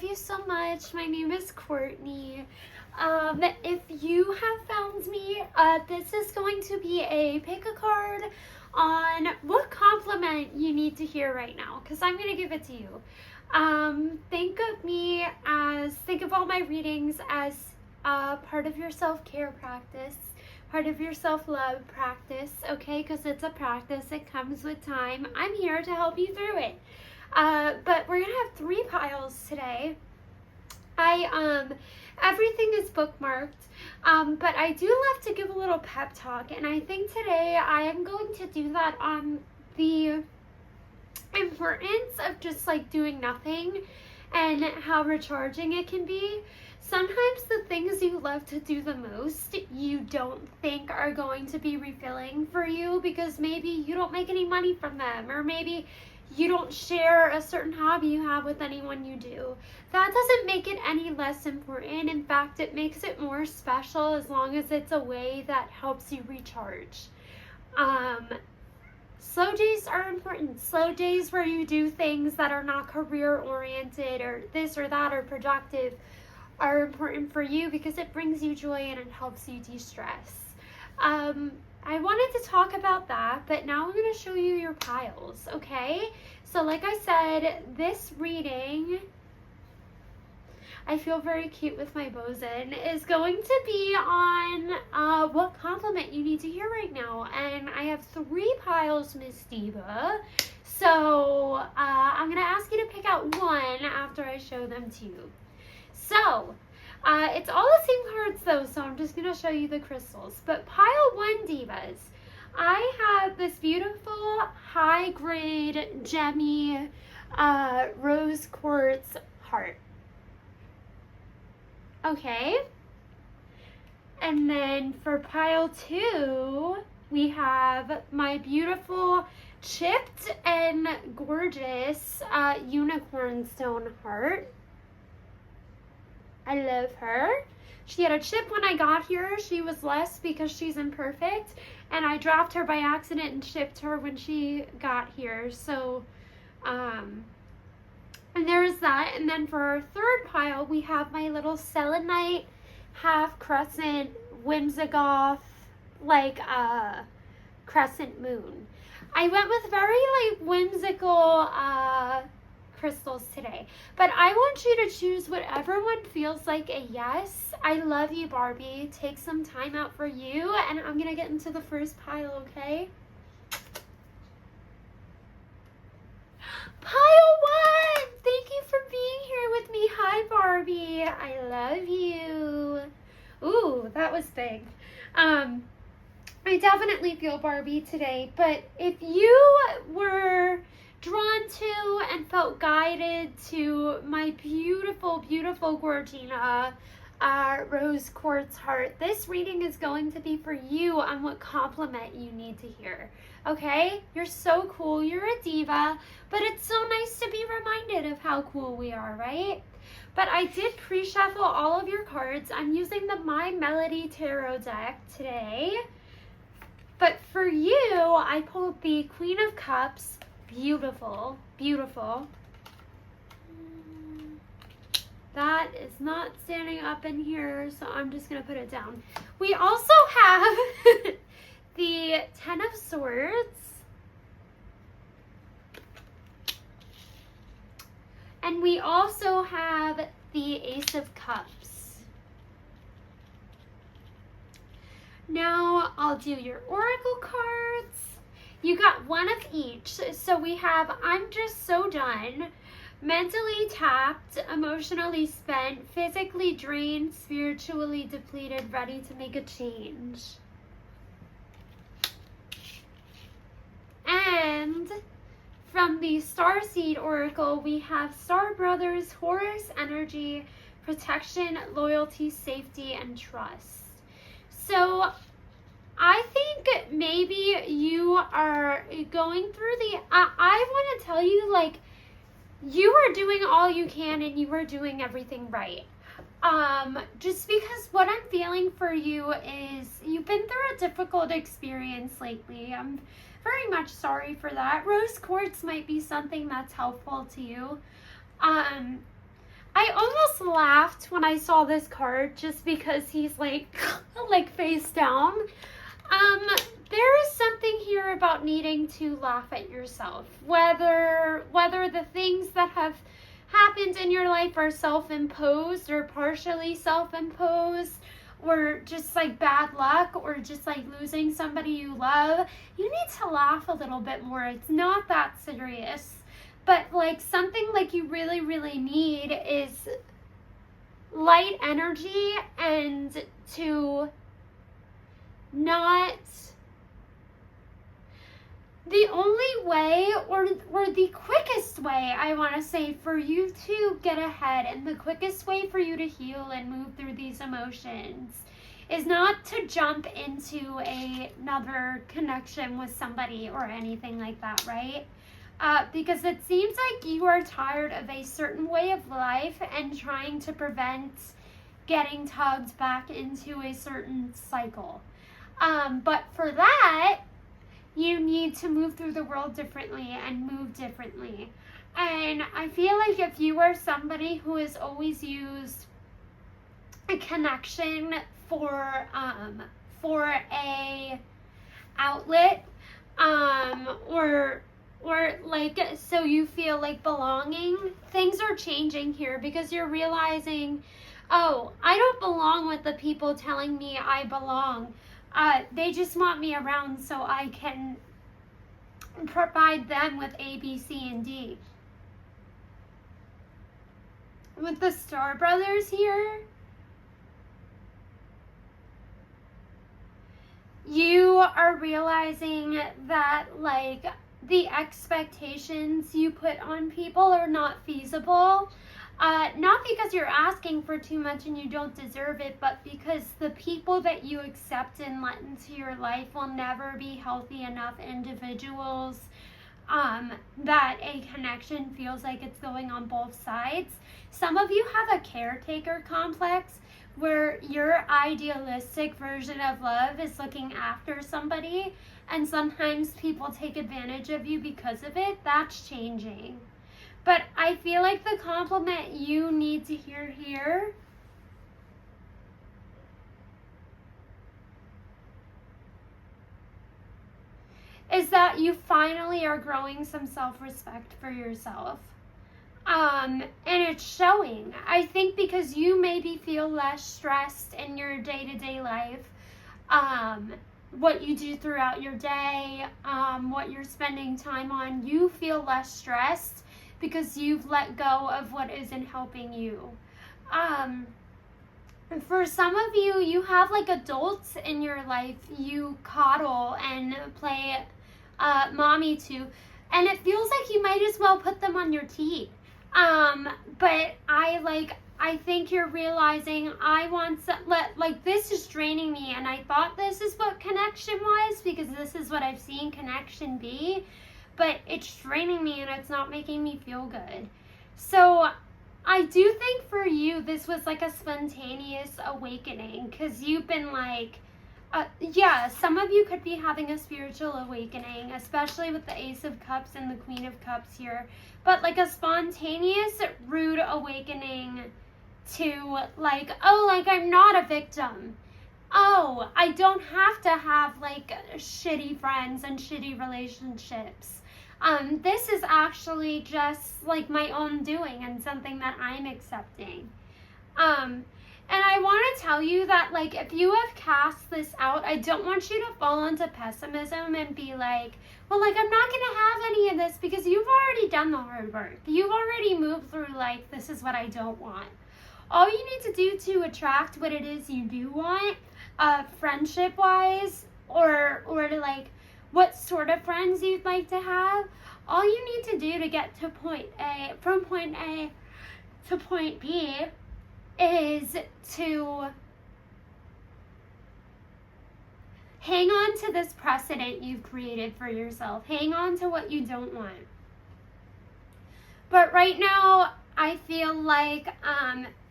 love you so much. My name is Courtney. If you have found me, this is going to be a pick a card on what compliment you need to hear right now, because I'm going to give it to you. Think of all my readings as part of your self-care practice, part of your self-love practice, okay? Because it's a practice, it comes with time. I'm here to help you through it. But we're gonna have 3 piles today. Everything is bookmarked, but I do love to give a little pep talk, and I think today I am going to do that on the importance of just like doing nothing and how recharging it can be. Sometimes the things you love to do the most, you don't think are going to be refilling for you because maybe you don't make any money from them, or maybe you don't share a certain hobby you have with anyone you do. That doesn't make it any less important. In fact, it makes it more special as long as it's a way that helps you recharge. Slow days are important. Slow days where you do things that are not career oriented or this or that or productive are important for you because it brings you joy and it helps you de-stress. I wanted to talk about that, but now I'm going to show you your piles, okay? So like I said, this reading, I feel very cute with my bows in, is going to be on what compliment you need to hear right now. And I have 3 piles, Miss Diva. So I'm going to ask you to pick out one after I show them to you. So, it's all the same cards though, so I'm just going to show you the crystals. But pile 1, Divas, I have this beautiful high grade gemmy rose quartz heart. Okay. And then for pile 2, we have my beautiful chipped and gorgeous unicorn stone heart. I love her. She had a chip when I got here. She was less because she's imperfect, and I dropped her by accident and chipped her when she got here. So, and there's that. And then for our 3rd pile, we have my little selenite half crescent whimsigoth, like crescent moon. I went with very like whimsical crystals today, but I want you to choose whatever one feels like a yes. I love you, Barbie. Take some time out for you, and I'm gonna get into the first pile, okay? Pile 1! Thank you for being here with me. Hi, Barbie. I love you. Ooh, that was big. I definitely feel Barbie today, but if you were drawn to and felt guided to my beautiful, beautiful Gorgina rose quartz heart, this reading is going to be for you on what compliment you need to hear. Okay? You're so cool. You're a diva, but it's so nice to be reminded of how cool we are, right? But I did pre-shuffle all of your cards. I'm using the My Melody Tarot deck today. But for you, I pulled the Queen of Cups. Beautiful, beautiful. That is not standing up in here, so I'm just going to put it down. We also have the 10 of Swords. And we also have the Ace of Cups. Now I'll do your oracle cards. You got one of each. So we have I'm just so done, mentally tapped, emotionally spent, physically drained, spiritually depleted, ready to make a change. And from the Starseed Oracle, we have Star Brothers, Horus energy, protection, loyalty, safety, and trust. So I think maybe you are going through I want to tell you, like, you are doing all you can and you are doing everything right. Just because what I'm feeling for you is you've been through a difficult experience lately. I'm very much sorry for that. Rose quartz might be something that's helpful to you. I almost laughed when I saw this card just because he's like face down. There is something here about needing to laugh at yourself. Whether the things that have happened in your life are self-imposed or partially self-imposed, or just like bad luck, or just like losing somebody you love, you need to laugh a little bit more. It's not that serious. But like something like you really, really need is light energy, and to not, the only way, or the quickest way, I want to say, for you to get ahead, and the quickest way for you to heal and move through these emotions is not to jump into another connection with somebody or anything like that, right? Because it seems like you are tired of a certain way of life and trying to prevent getting tugged back into a certain cycle. But for that, you need to move through the world differently and move differently. And I feel like if you are somebody who has always used a connection for a outlet, or like, so you feel like belonging, things are changing here because you're realizing, oh, I don't belong with the people telling me I belong. They just want me around so I can provide them with A, B, C, and D. With the Star Brothers here, you are realizing that like the expectations you put on people are not feasible. Not because you're asking for too much and you don't deserve it, but because the people that you accept and let into your life will never be healthy enough individuals that a connection feels like it's going on both sides. Some of you have a caretaker complex where your idealistic version of love is looking after somebody, and sometimes people take advantage of you because of it. That's changing. But I feel like the compliment you need to hear here is that you finally are growing some self-respect for yourself. And it's showing. I think because you maybe feel less stressed in your day-to-day life, what you do throughout your day, what you're spending time on, you feel less stressed because you've let go of what isn't helping you. For some of you, you have like adults in your life you coddle and play mommy to, and it feels like you might as well put them on your teeth. But I think you're realizing this is draining me, and I thought this is what connection was because this is what I've seen connection be, but it's draining me and it's not making me feel good. So I do think for you, this was like a spontaneous awakening because you've been like, some of you could be having a spiritual awakening, especially with the Ace of Cups and the Queen of Cups here. But like a spontaneous, rude awakening to like, oh, like I'm not a victim. Oh, I don't have to have like shitty friends and shitty relationships. This is actually just like my own doing and something that I'm accepting. And I want to tell you that, like, if you have cast this out, I don't want you to fall into pessimism and be like, well, like, I'm not going to have any of this, because you've already done the hard work. You've already moved through, like, this is what I don't want. All you need to do to attract what it is you do want, friendship-wise, or like, what sort of friends you'd like to have, all you need to do to get to from point A to point B is to hang on to this precedent you've created for yourself. Hang on to what you don't want. But right now, I feel like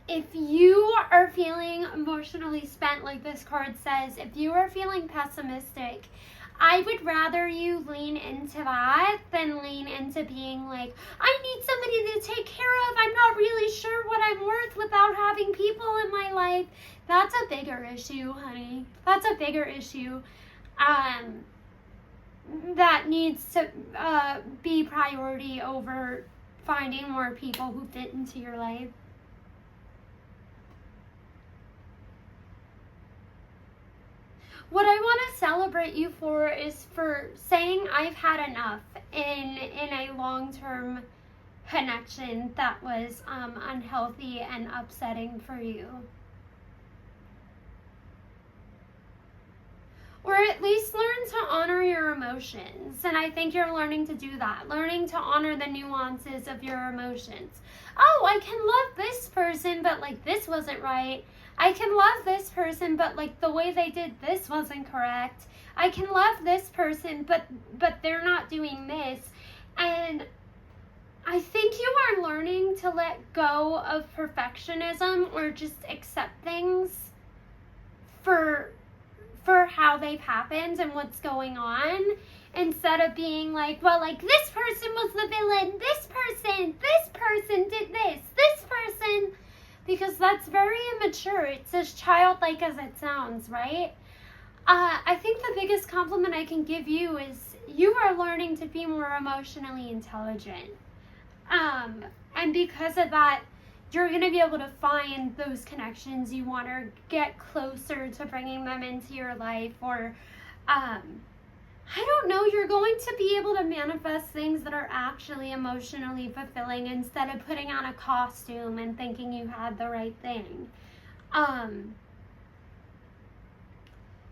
if you are feeling emotionally spent, like this card says, if you are feeling pessimistic, I would rather you lean into that than lean into being like, I need somebody to take care of. I'm not really sure what I'm worth without having people in my life. That's a bigger issue, honey. That's a bigger issue. That needs to be priority over finding more people who fit into your life. What I want to celebrate you for is for saying I've had enough in a long-term connection that was unhealthy and upsetting for you. Or at least learn to honor your emotions. And I think you're learning to do that. Learning to honor the nuances of your emotions. Oh, I can love this person, but like this wasn't right. I can love this person, but like the way they did this wasn't correct. I can love this person, but they're not doing this. And I think you are learning to let go of perfectionism or just accept things for how they've happened and what's going on, instead of being like, well, like this person was the villain, this person did this person, because that's very immature. It's as childlike as it sounds, right? I think the biggest compliment I can give you is you are learning to be more emotionally intelligent. And because of that, you're going to be able to find those connections you want or get closer to bringing them into your life. Or, I don't know, you're going to be able to manifest things that are actually emotionally fulfilling instead of putting on a costume and thinking you had the right thing.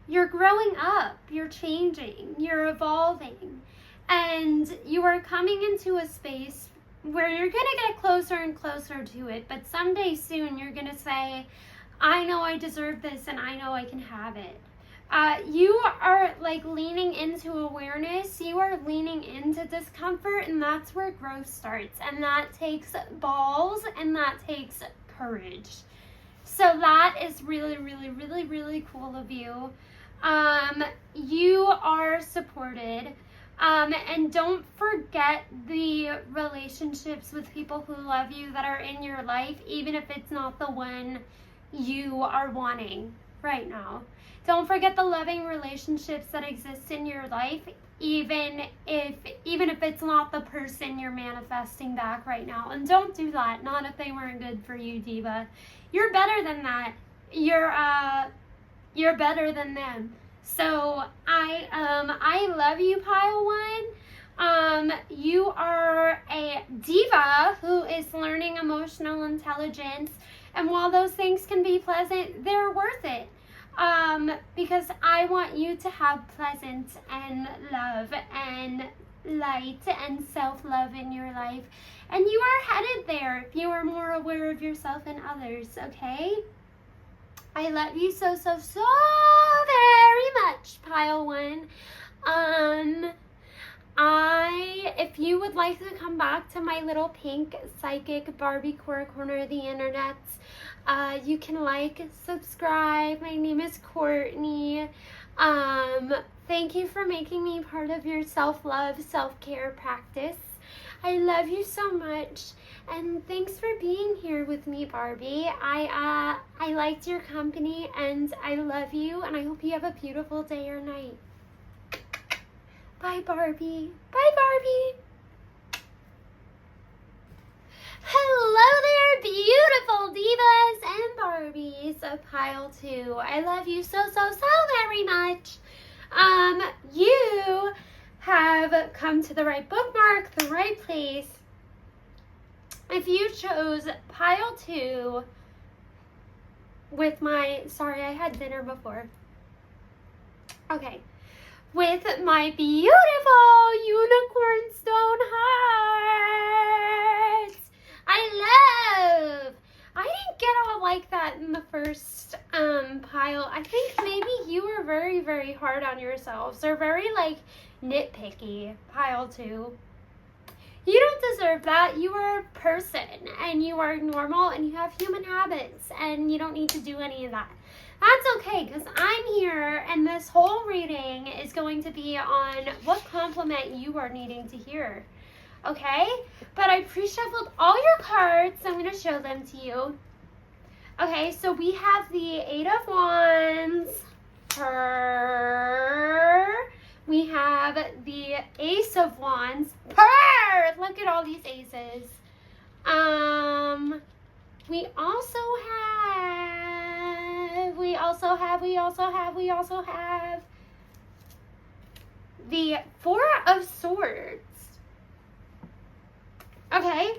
You're growing up, you're changing, you're evolving, and you are coming into a space where you're going to get closer and closer to it, but someday soon you're going to say, I know I deserve this and I know I can have it. You are like leaning into awareness, you are leaning into discomfort, and that's where growth starts. And that takes balls and that takes courage. So that is really, really, really, really cool of you. You are supported. And don't forget the relationships with people who love you that are in your life, even if it's not the one you are wanting right now. Don't forget the loving relationships that exist in your life, even if it's not the person you're manifesting back right now. And don't do that. Not if they weren't good for you, diva. You're better than that. You're better than them. So I love you, pile one. You are a diva who is learning emotional intelligence, and while those things can be pleasant, they're worth it. Because I want you to have pleasance and love and light and self-love in your life, and you are headed there if you are more aware of yourself and others. Okay. I love you so, so, so very much, pile one. If you would like to come back to my little pink psychic Barbie core corner of the internet, you can like, subscribe. My name is Courtney. Thank you for making me part of your self-love, self-care practice. I love you so much, and thanks for being here with me, Barbie. I liked your company, and I love you, and I hope you have a beautiful day or night. Bye, Barbie. Bye, Barbie. Hello there, beautiful divas and Barbies of pile 2. I love you so, so, so very much. You have come to the right bookmark, the right place. If you chose pile 2 with my, sorry, I had dinner before. Okay. With my beautiful unicorn stone hearts. I didn't get all like that in the first pile. I think maybe you were very, very hard on yourselves, or very like nitpicky, pile 2. You don't deserve that. You are a person, and you are normal, and you have human habits, and you don't need to do any of that. That's okay, because I'm here, and this whole reading is going to be on what compliment you are needing to hear. Okay? But I pre-shuffled all your cards. I'm going to show them to you. Okay, so we have the Eight of Wands. We have the Ace of Wands. Look at all these aces. We also have the Four of Swords. Okay,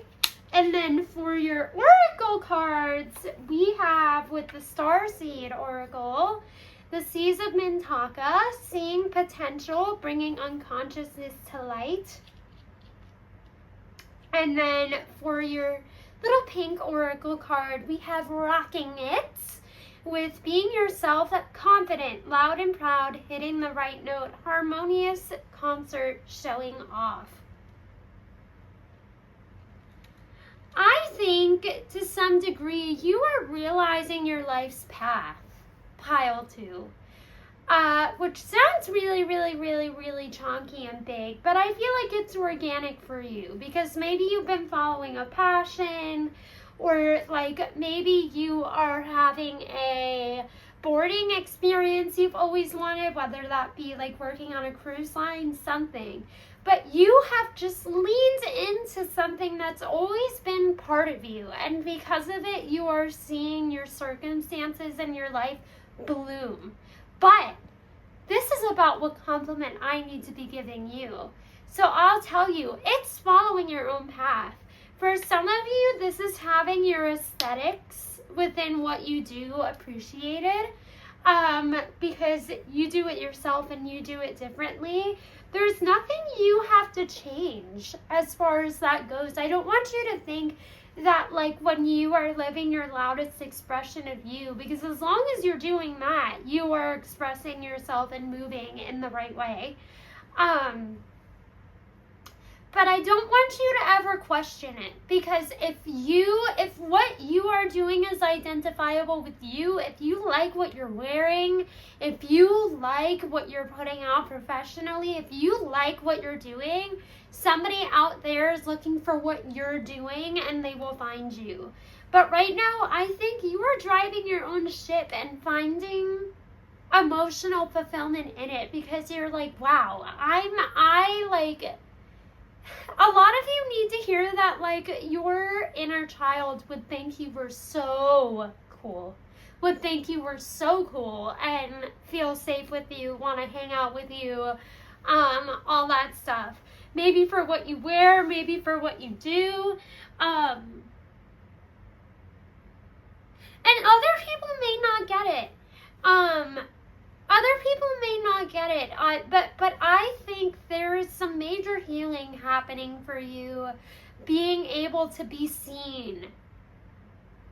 and then for your oracle cards, we have with the Starseed Oracle, the Seas of Mintaka, seeing potential, bringing unconsciousness to light. And then for your little pink oracle card, we have Rocking It, with being yourself, confident, loud and proud, hitting the right note, harmonious concert showing off. I think to some degree you are realizing your life's path, pile 2. Which sounds really, really, really, really chunky and big, but I feel like it's organic for you because maybe you've been following a passion, or like maybe you are having a boarding experience you've always wanted, whether that be like working on a cruise line, something. But you have just leaned into something that's always been part of you, and because of it, you are seeing your circumstances and your life bloom. But this is about what compliment I need to be giving you. So I'll tell you, it's following your own path. For some of you, this is having your aesthetics within what you do appreciated, because you do it yourself and you do it differently. There's nothing you have to change as far as that goes. I don't want you to think that like when you are living your loudest expression of you, because as long as you're doing that, you are expressing yourself and moving in the right way. But I don't want you to ever question it, because if what you are doing is identifiable with you, if you like what you're wearing, if you like what you're putting out professionally, if you like what you're doing, somebody out there is looking for what you're doing and they will find you. But right now, I think you are driving your own ship and finding emotional fulfillment in it, because you're like, wow, a lot of you need to hear that, like, your inner child would think you were so cool, and feel safe with you, want to hang out with you, all that stuff. Maybe for what you wear, maybe for what you do, and other people may not get it. Other people may not get it, but I think there is some major healing happening for you, being able to be seen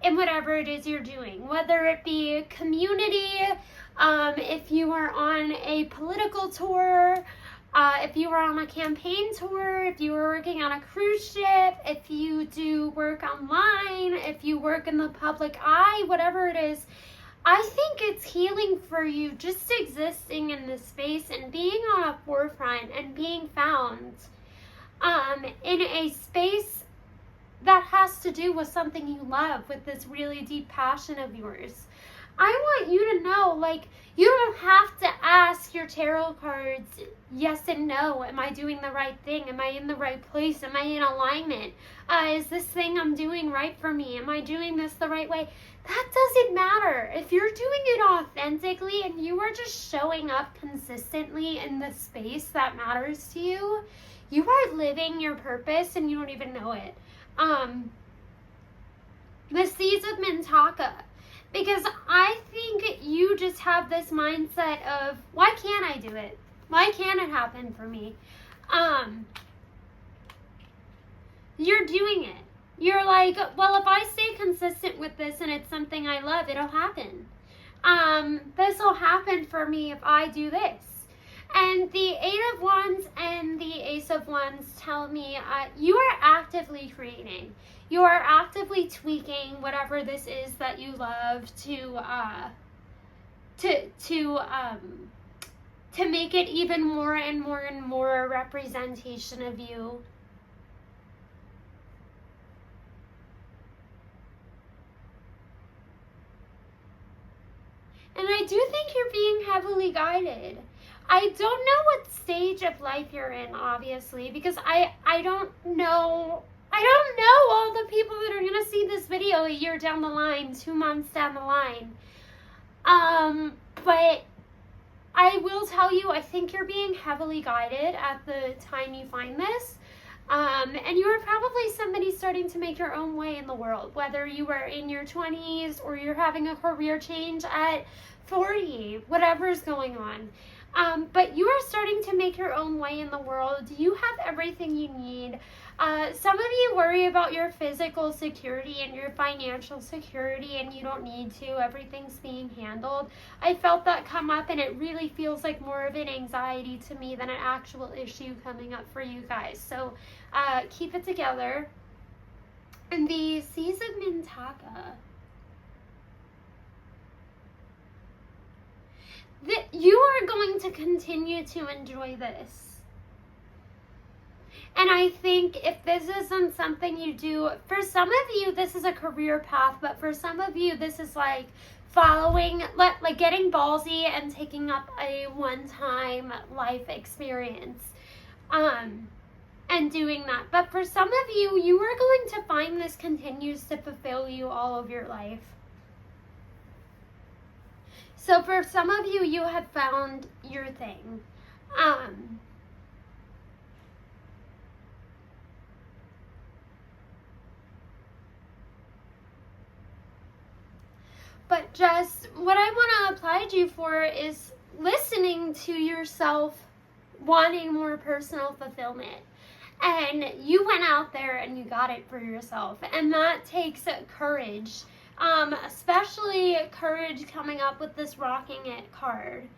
in whatever it is you're doing, whether it be community, if you are on a political tour, if you are on a campaign tour, if you are working on a cruise ship, if you do work online, if you work in the public eye, whatever it is. I think it's healing for you just existing in this space and being on a forefront and being found in a space that has to do with something you love, with this really deep passion of yours. I want you to know, like, you don't have to ask your tarot cards yes and no. Am I doing the right thing? Am I in the right place? Am I in alignment? Is this thing I'm doing right for me? Am I doing this the right way? That doesn't matter. If you're doing it authentically and you are just showing up consistently in the space that matters to you, you are living your purpose and you don't even know it. The Seas of Mintaka. Because I think you just have this mindset of, why can't I do it? Why can't it happen for me? You're doing it. You're like, well, if I stay consistent with this and it's something I love, it'll happen. This will happen for me if I do this. And the Eight of Wands and the Ace of Wands tell me you are actively creating. You are actively tweaking whatever this is that you love to to make it even more and more and more a representation of you. And I do think you're being heavily guided. I don't know what stage of life you're in, obviously, because I don't know all the people that are going to see this video a year down the line, 2 months down the line. But I will tell you, I think you're being heavily guided at the time you find this. And you are probably somebody starting to make your own way in the world, whether you are in your 20s or you're having a career change at 40, whatever's going on. But you are starting to make your own way in the world. You have everything you need. Some of you worry about your physical security and your financial security, and you don't need to. Everything's being handled. I felt that come up, and it really feels like more of an anxiety to me than an actual issue coming up for you guys. So keep it together. And the Seas of Mintaka. You are going to continue to enjoy this. And I think if this isn't something you do, for some of you, this is a career path, but for some of you, this is like following, like getting ballsy and taking up a one-time life experience, and doing that. But for some of you, you are going to find this continues to fulfill you all of your life. So for some of you, you have found your thing. But just what I want to applaud you for is listening to yourself wanting more personal fulfillment. And you went out there and you got it for yourself. And that takes courage. Especially courage coming up with this rocking it card.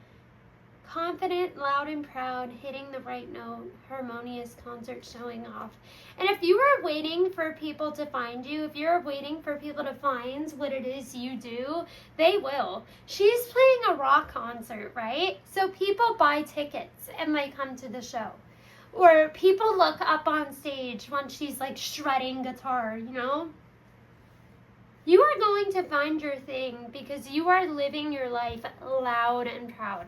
Confident, loud and proud, hitting the right note, harmonious concert showing off. And if you are waiting for people to find you, if you're waiting for people to find what it is you do, they will. She's playing a rock concert, right? So people buy tickets and they come to the show. Or people look up on stage when she's like shredding guitar, you know? You are going to find your thing because you are living your life loud and proud.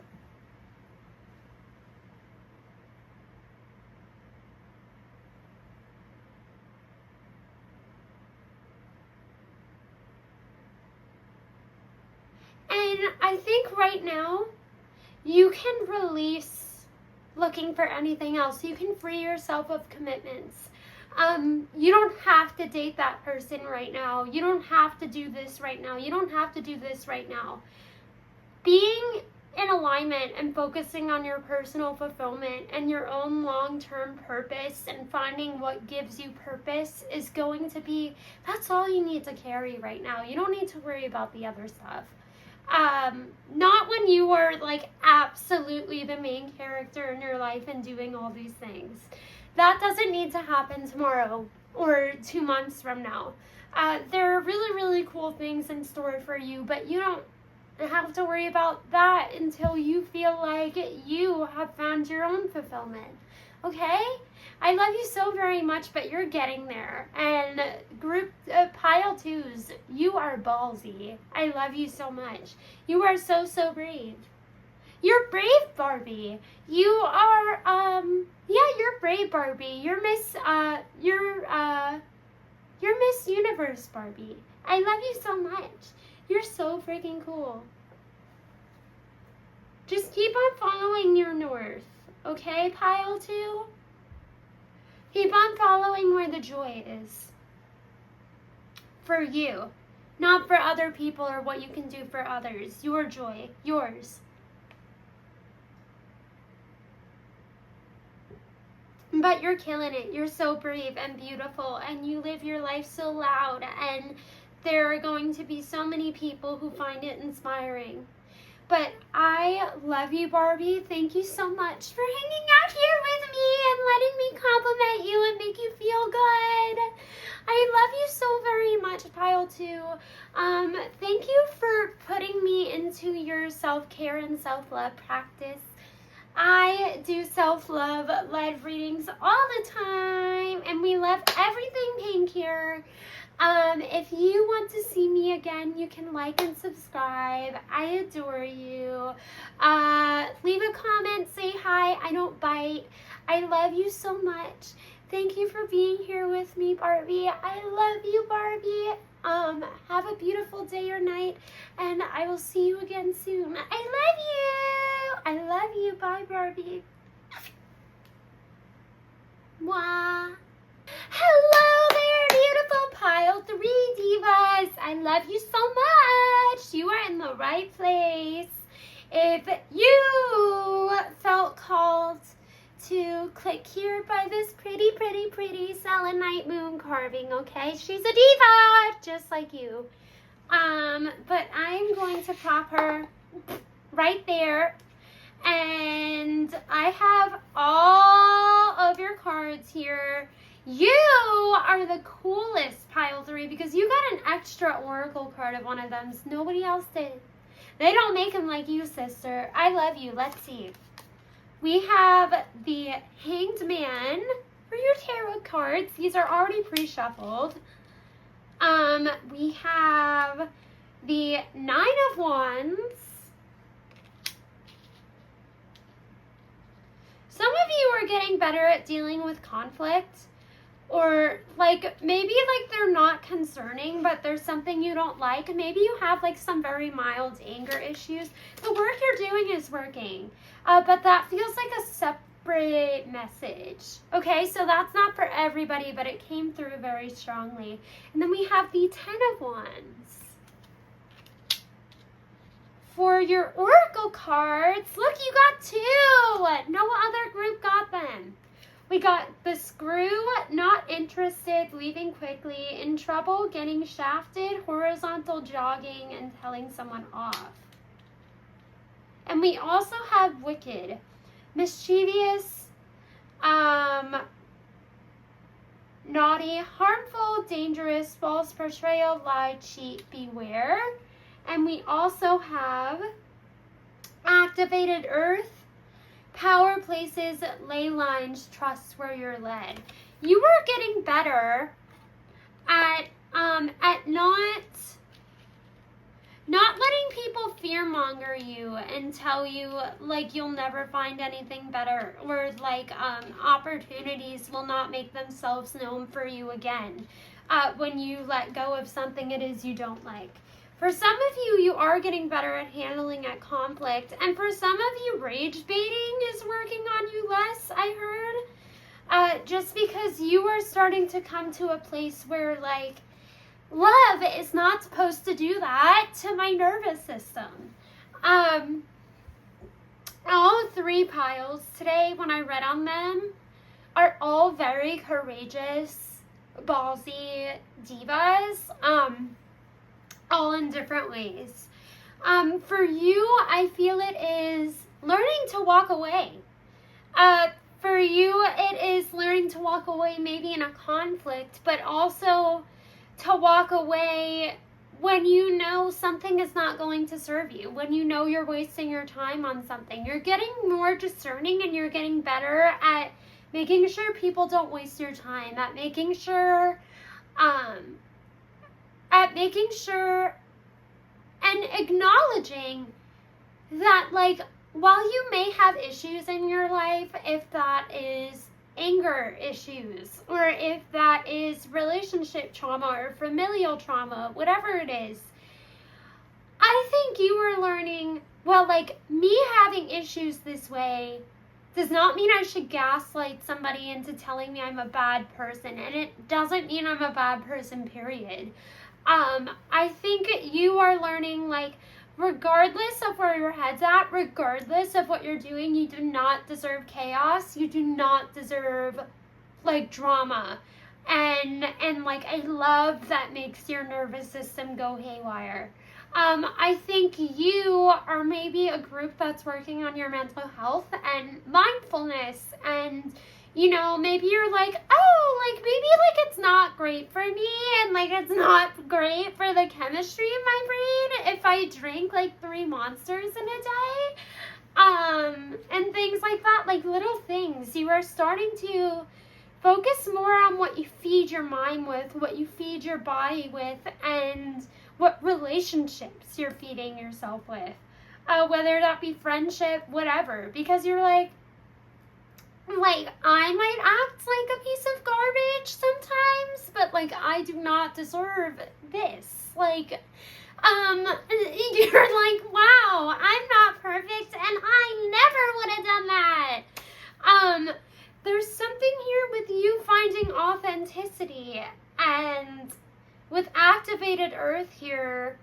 And I think right now, you can release looking for anything else. You can free yourself of commitments. You don't have to date that person right now. You don't have to do this right now. You don't have to do this right now. Being in alignment and focusing on your personal fulfillment and your own long-term purpose and finding what gives you purpose is going to be, that's all you need to carry right now. You don't need to worry about the other stuff. Not when you are like absolutely the main character in your life and doing all these things. That doesn't need to happen tomorrow or 2 months from now. There are really, really cool things in store for you, but you don't have to worry about that until you feel like you have found your own fulfillment. Okay? I love you so very much, but you're getting there. And group pile twos, you are ballsy. I love you so much. You are so, so brave. You're brave, Barbie. You are, you're brave, Barbie. You're Miss Universe, Barbie. I love you so much. You're so freaking cool. Just keep on following your north, okay, pile two? Keep on following where the joy is. For you, not for other people or what you can do for others. Your joy, yours. But you're killing it. You're so brave and beautiful, and you live your life so loud, and there are going to be so many people who find it inspiring. But I love you, Barbie. Thank you so much for hanging out here with me and letting me compliment you and make you feel good. I love you so very much, Pile 2. Thank you for putting me into your self-care and self-love practice. I do self-love led readings all the time, and we love everything pink here. If you want to see me again, you can like and subscribe. I adore you. Leave a comment, say hi. I don't bite. I love you so much. Thank you for being here with me, Barbie. I love you, Barbie. Have a beautiful day or night, and I will see you again soon. I love you. I love you. Bye, Barbie. Mwah. Hello there, beautiful pile 3 divas. I love you so much. You are in the right place. If you felt called to click here by this pretty selenite moon carving, okay? She's a diva, just like you. But I'm going to pop her right there. And I have all of your cards here. You are the coolest, pile 3, because you got an extra oracle card of one of them. Nobody else did. They don't make them like you, sister. I love you. Let's see. We have the Hanged Man for your tarot cards. These are already pre-shuffled. We have the 9 of Wands. Some of you are getting better at dealing with conflict, or like maybe like they're not concerning, but there's something you don't like. Maybe you have like some very mild anger issues. The work you're doing is working, but that feels like a separate message. Okay, so that's not for everybody, but it came through very strongly. And then we have the 10 of Wands. For your oracle cards, look, you got 2. No other group got them. We got the Screw, not interested, leaving quickly, in trouble, getting shafted, horizontal jogging, and telling someone off. And we also have Wicked, mischievous, naughty, harmful, dangerous, false portrayal, lie, cheat, beware. And we also have Activated Earth, power places, ley lines, trust where you're led. You are getting better at not letting people fearmonger you and tell you like you'll never find anything better, or like opportunities will not make themselves known for you again when you let go of something it is you don't like. For some of you, you are getting better at handling at conflict. And for some of you, rage baiting is working on you less, I heard. Just because you are starting to come to a place where, like, love is not supposed to do that to my nervous system. All 3 piles today, when I read on them, are all very courageous, ballsy divas. All in different ways. For you, I feel it is learning to walk away. For you, it is learning to walk away maybe in a conflict, but also to walk away when you know something is not going to serve you, when you know you're wasting your time on something. You're getting more discerning, and you're getting better at making sure people don't waste your time, at making sure and acknowledging that, like, while you may have issues in your life, if that is anger issues, or if that is relationship trauma or familial trauma, whatever it is, I think you are learning, well, like, me having issues this way does not mean I should gaslight somebody into telling me I'm a bad person, and it doesn't mean I'm a bad person, period. I think you are learning, like, regardless of where your head's at, regardless of what you're doing, you do not deserve chaos. You do not deserve, like, drama. And like, a love that makes your nervous system go haywire. I think you are maybe a group that's working on your mental health and mindfulness, and you know, maybe you're like, oh, like, maybe, like, it's not great for me, and, like, it's not great for the chemistry in my brain if I drink, like, 3 Monsters in a day, and things like that, like, little things. You are starting to focus more on what you feed your mind with, what you feed your body with, and what relationships you're feeding yourself with, whether that be friendship, whatever, because you're like, I might act like a piece of garbage sometimes, but, like, I do not deserve this. Like, you're like, wow, I'm not perfect, and I never would have done that. There's something here with you finding authenticity, and with activated earth here,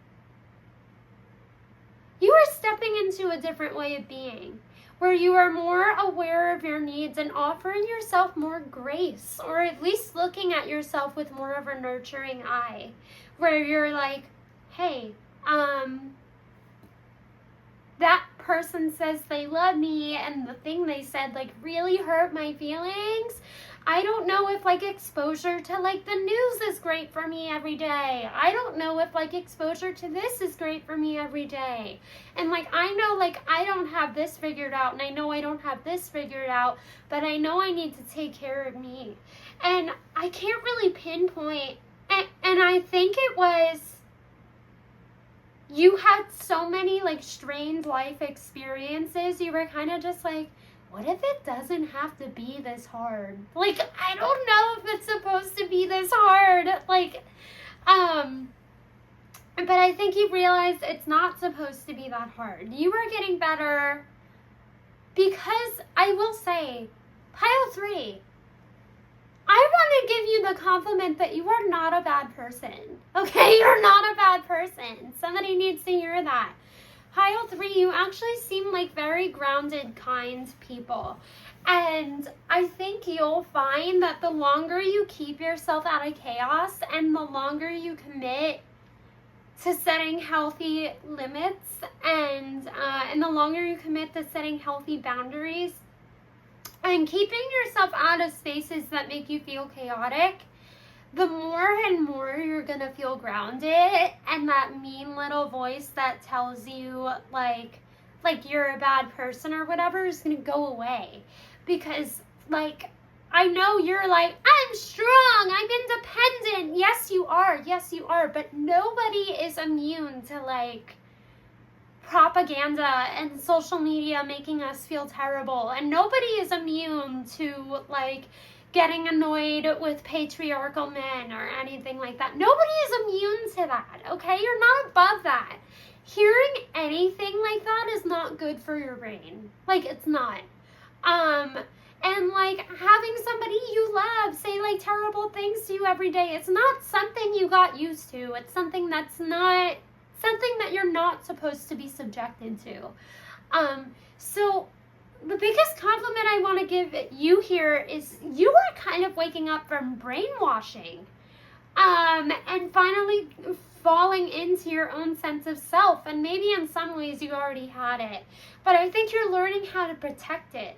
you are stepping into a different way of being, where you are more aware of your needs and offering yourself more grace, or at least looking at yourself with more of a nurturing eye, where you're like, hey, that person says they love me, and the thing they said, like, really hurt my feelings. I don't know if, like, exposure to, like, the news is great for me every day. I don't know if, like, exposure to this is great for me every day. And, like, I know, like, I don't have this figured out, and I know I don't have this figured out, but I know I need to take care of me. And I can't really pinpoint, and I think it was, you had so many, like, strained life experiences, you were kind of just like, what if it doesn't have to be this hard? Like, I don't know if it's supposed to be this hard. Like, but I think you realized it's not supposed to be that hard. You are getting better because, I will say, pile 3, I want to give you the compliment that you are not a bad person. Okay, you're not a bad person. Somebody needs to hear that. Pile 3, you actually seem like very grounded, kind people. And I think you'll find that the longer you keep yourself out of chaos and the longer you commit to setting healthy limits and the longer you commit to setting healthy boundaries and keeping yourself out of spaces that make you feel chaotic, the more and more you're gonna feel grounded, and that mean little voice that tells you like you're a bad person or whatever is gonna go away. Because, like, I know you're like, I'm strong, I'm independent. Yes, you are, but nobody is immune to, like, propaganda and social media making us feel terrible, and nobody is immune to, like, getting annoyed with patriarchal men or anything like that. Nobody is immune to that, okay? You're not above that. Hearing anything like that is not good for your brain. Like, it's not. And, like, having somebody you love say, like, terrible things to you every day, it's not something you got used to. It's something that's not, something that you're not supposed to be subjected to. So the biggest compliment I want to give you here is you are kind of waking up from brainwashing, and finally falling into your own sense of self. And maybe in some ways you already had it, but I think you're learning how to protect it.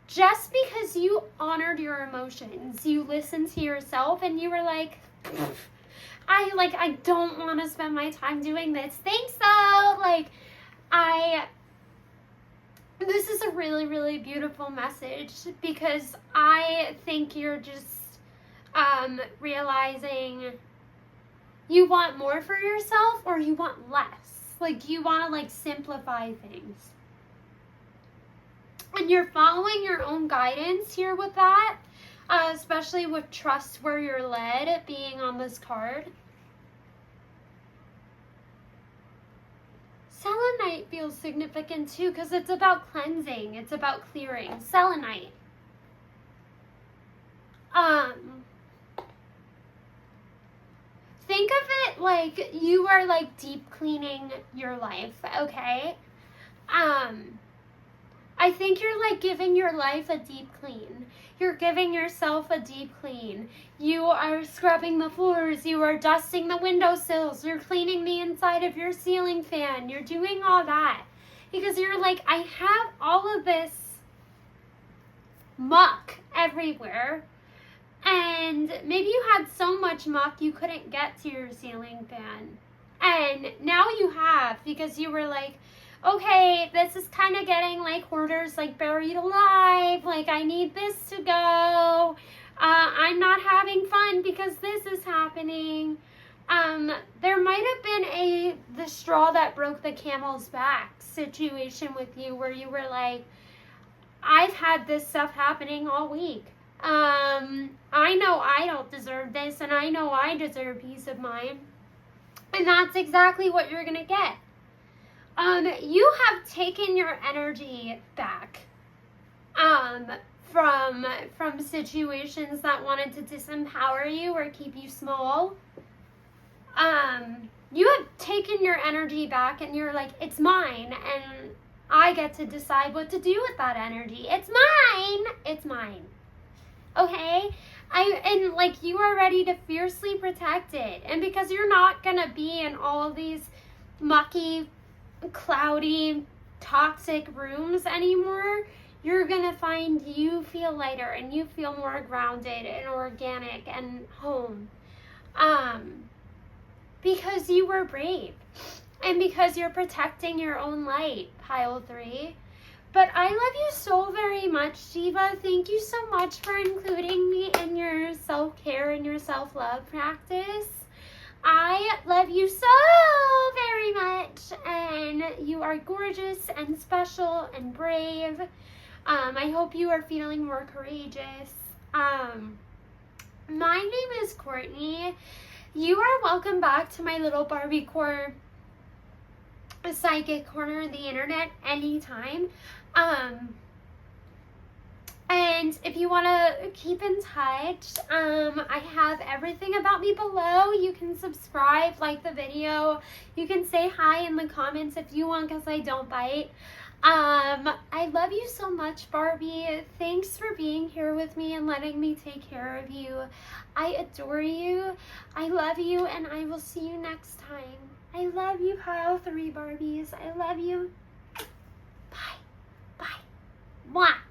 Just because you honored your emotions, you listened to yourself, and you were like, I don't want to spend my time doing this. Thanks though. Like, this is a really, really beautiful message, because I think you're just realizing you want more for yourself, or you want less. Like, you want to, like, simplify things. And you're following your own guidance here with that, especially with trust where you're led being on this card. Selenite feels significant too, because it's about cleansing. It's about clearing. Selenite. Think of it like you are, like, deep cleaning your life, okay? I think you're, like, giving your life a deep clean. You're giving yourself a deep clean. You are scrubbing the floors. You are dusting the windowsills. You're cleaning the inside of your ceiling fan. You're doing all that because you're like, I have all of this muck everywhere. And maybe you had so much muck you couldn't get to your ceiling fan. And now you have, because you were like, okay, this is kind of getting like hoarders, like buried alive. Like, I need this to go. I'm not having fun because this is happening. There might have been the straw that broke the camel's back situation with you, where you were like, I've had this stuff happening all week. I know I don't deserve this, and I know I deserve peace of mind. And that's exactly what you're going to get. You have taken your energy back, from situations that wanted to disempower you or keep you small. You have taken your energy back, and you're like, it's mine, and I get to decide what to do with that energy. It's mine. It's mine. Okay? And like, you are ready to fiercely protect it. And because you're not gonna be in all of these mucky, cloudy, toxic rooms anymore, you're gonna find you feel lighter and you feel more grounded and organic and home. Because you were brave. And because you're protecting your own light, pile 3. But I love you so very much, Diva. Thank you so much for including me in your self-care and your self-love practice. I love you so very much, and you are gorgeous and special and brave. I hope you are feeling more courageous. My name is Courtney. You are welcome back to my little Barbie core psychic corner of the internet anytime. And if you want to keep in touch, I have everything about me below. You can subscribe, like the video. You can say hi in the comments if you want, because I don't bite. I love you so much, Barbie. Thanks for being here with me and letting me take care of you. I adore you. I love you, and I will see you next time. I love you, pile 3 Barbies. I love you. Bye. Bye. Mwah.